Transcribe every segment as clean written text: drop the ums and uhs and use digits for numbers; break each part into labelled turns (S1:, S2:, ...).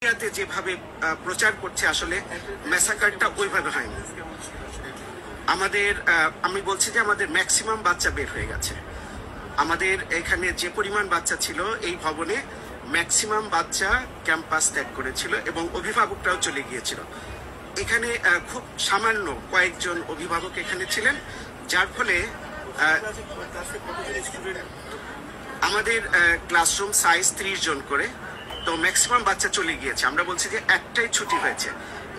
S1: মিডিয়াতে যেভাবে প্রচার করছে আসলে ম্যাসাকারটা ওইভাবে হয়নি। আমাদের আমি বলছি যে আমাদের ম্যাক্সিমাম বাচ্চা বের হয়ে গেছে। আমাদের এখানে যে পরিমাণ বাচ্চা ছিল এই ভবনে ম্যাক্সিমাম বাচ্চা ক্যাম্পাস ত্যাগ করেছিল এবং অভিভাবকরাও চলে গিয়েছিল। এখানে খুব সামান্য কয়েকজন অভিভাবক এখানে ছিলেন, যার ফলে আমাদের ক্লাসরুম সাইজ 30 জন করে, তো ম্যাক্সিমাম বাচ্চা চলে গিয়েছে। আমরা বলছি যে একটাই ছুটি হয়েছে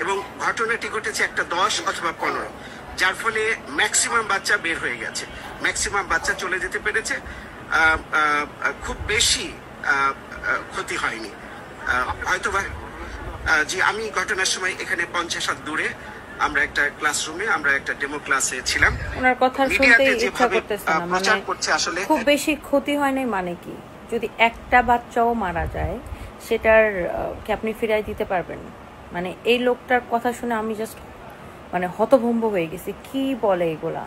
S1: এবং ঘটনাটি ঘটেছে একটা 10 অথবা 15, যার ফলে ম্যাক্সিমাম বাচ্চা বের হয়ে গেছে, ম্যাক্সিমাম বাচ্চা চলে যেতে পেরেছে। খুব বেশি ক্ষতি হয়নি হয়তোবা। জি, আমি ঘটনার সময় এখানে 50 হাত দূরে আমরা একটা ক্লাসরুমে আমরা একটা ডেমো ক্লাসে ছিলাম।
S2: ওনার কথা শুনতে ইচ্ছা করতেছে না।
S1: প্রচার করছে আসলে
S2: খুব বেশি ক্ষতি হয় নাই মানে কি? যদি একটা বাচ্চাও মারা যায় সেটার কি আপনি ফিরাই দিতে পারবেন? মানে এই লোকটার কথা শুনে আমি জাস্ট মানে হতভম্ব হয়ে গেছি। কি বলে এগুলা?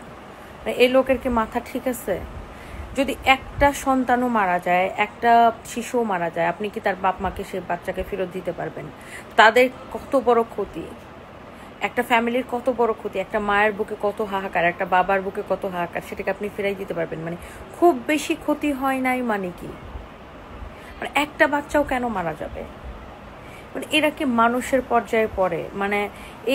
S2: মানে এই লোকের কি মাথা ঠিক আছে? যদি একটা সন্তানও মারা যায়, একটা শিশুও মারা যায়, আপনি কি তার বাপ মাকে সেই বাচ্চাকে ফেরত দিতে পারবেন? তাদের কত বড় ক্ষতি, একটা ফ্যামিলির কত বড় ক্ষতি, একটা মায়ের বুকে কত হাহাকার, একটা বাবার বুকে কত হাহাকার, সেটাকে আপনি ফেরাই দিতে পারবেন? মানে খুব বেশি ক্ষতি হয় নাই মানে কি? মানে একটা বাচ্চাও কেন মারা যাবে? মানে এরা কি মানুষের পর্যায়ে পড়ে? মানে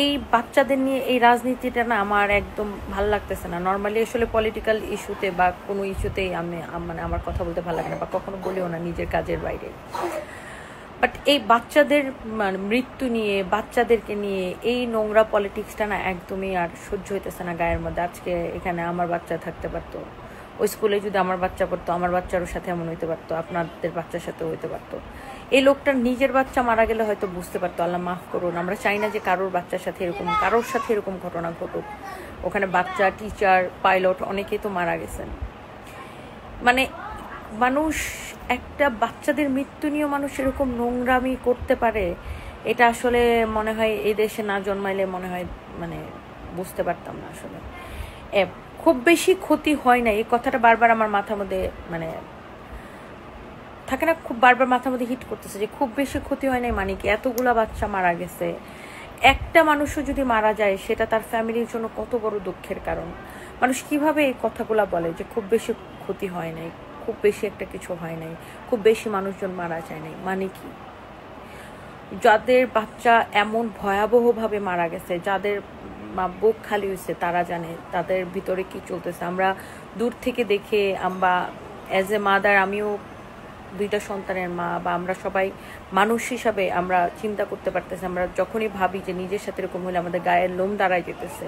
S2: এই বাচ্চাদের নিয়ে এই রাজনীতিটা না আমার একদম ভালো লাগতেছে না। নর্মালি আসলে পলিটিক্যাল ইস্যুতে বা কোনো ইস্যুতেই আমি মানে আমার কথা বলতে ভালো লাগে না, বা কখনো বলিও না নিজের কাজের বাইরে। বাট এই বাচ্চাদের মানে মৃত্যু নিয়ে, বাচ্চাদেরকে নিয়ে এই নোংরা পলিটিক্সটা না একদমই আর সহ্য হইতেছে না গায়ের মধ্যে। আজকে এখানে আমার বাচ্চা থাকতে পারতো, ওই স্কুলে যদি আমার বাচ্চা পড়তো, আমার বাচ্চারও সাথে এমন হইতে পারতো, আপনাদের বাচ্চার সাথেও হইতে পারতো। এই লোকটার নিজের বাচ্চা মারা গেলে হয়তো বুঝতে পারতো, আল্লাহ মাফ করুন, আমরা চাই না যে কারোর বাচ্চার সাথে এরকম, কারোর সাথে এরকম ঘটনা ঘটুক। ওখানে বাচ্চা, টিচার, পাইলট অনেকেই তো মারা গেছেন। মানে মানুষ একটা বাচ্চাদের মৃত্যু নিয়েও মানুষ এরকম নোংরামি করতে পারে, এটা আসলে মনে হয় এই দেশে না জন্মাইলে মনে হয় মানে বুঝতে পারতাম না আসলে। খুব বেশি ক্ষতি হয় না, এই কথাটা বারবার আমার মাথার মধ্যে মানে থাকে না, খুব বারবার মাথার মধ্যে হিট করতেছে যে খুব বেশি ক্ষতি হয় নাই মানে কি? এতগুলা বাচ্চা মারা গেছে, একটা মানুষও যদি মারা যায় সেটা তার ফ্যামিলির জন্য কত বড় দুঃখের কারণ। মানুষ কিভাবে এই কথাগুলা বলে যে খুব বেশি ক্ষতি হয় নাই, খুব বেশি একটা কিছু হয় নাই, খুব বেশি মানুষজন মারা যায় নাই মানে কি? যাদের বাচ্চা এমন ভয়াবহভাবে মারা গেছে, যাদের বুক খালি হয়েছে, তারা জানে তাদের ভিতরে কি চলতেছে। আমরা দূর থেকে দেখে, আমরা অ্যাজ এ মাদার, আমিও 2টা সন্তানের মা, বা আমরা সবাই মানুষ হিসাবে আমরা চিন্তা করতে পারতেছি। আমরা যখনই ভাবি যে নিজের সাথে এরকম হলে আমাদের গায়ের লোম দাঁড়ায় যেতেছে।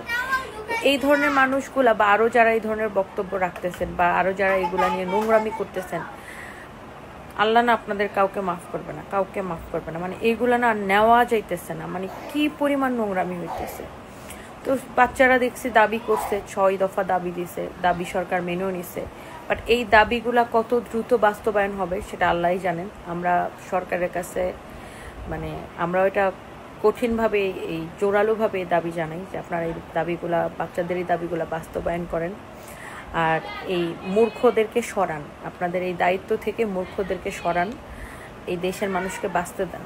S2: এই ধরনের মানুষগুলা বা আরো যারা এই ধরনের বক্তব্য রাখতেছেন বা আরো যারা এগুলা নিয়ে নোংরামি করতেছেন, আল্লাহ না আপনাদের কাউকে মাফ করবে না, কাউকে মাফ করবে না। মানে এইগুলা না নেওয়া যাইতেছে না, মানে কি পরিমাণ নোংরামি হইতেছে। তো বাচ্চারা দেখছি দাবি করছে, 6 দফা দাবি দিছে, দাবি সরকার মেনেও নিছে। বাট এই দাবিগুলা কত দ্রুত বাস্তবায়ন হবে সেটা আল্লাহই জানেন। আমরা সরকারের কাছে মানে আমরা এটা কঠিনভাবে, এই জোরালোভাবে দাবি জানাই যে আপনারা এই দাবিগুলা, বাচ্চাদের এই দাবিগুলা বাস্তবায়ন করেন, আর এই মূর্খদেরকে সরান, আপনাদের এই দায়িত্ব থেকে মূর্খদেরকে সরান, এই দেশের মানুষকে বাঁচতে দেন।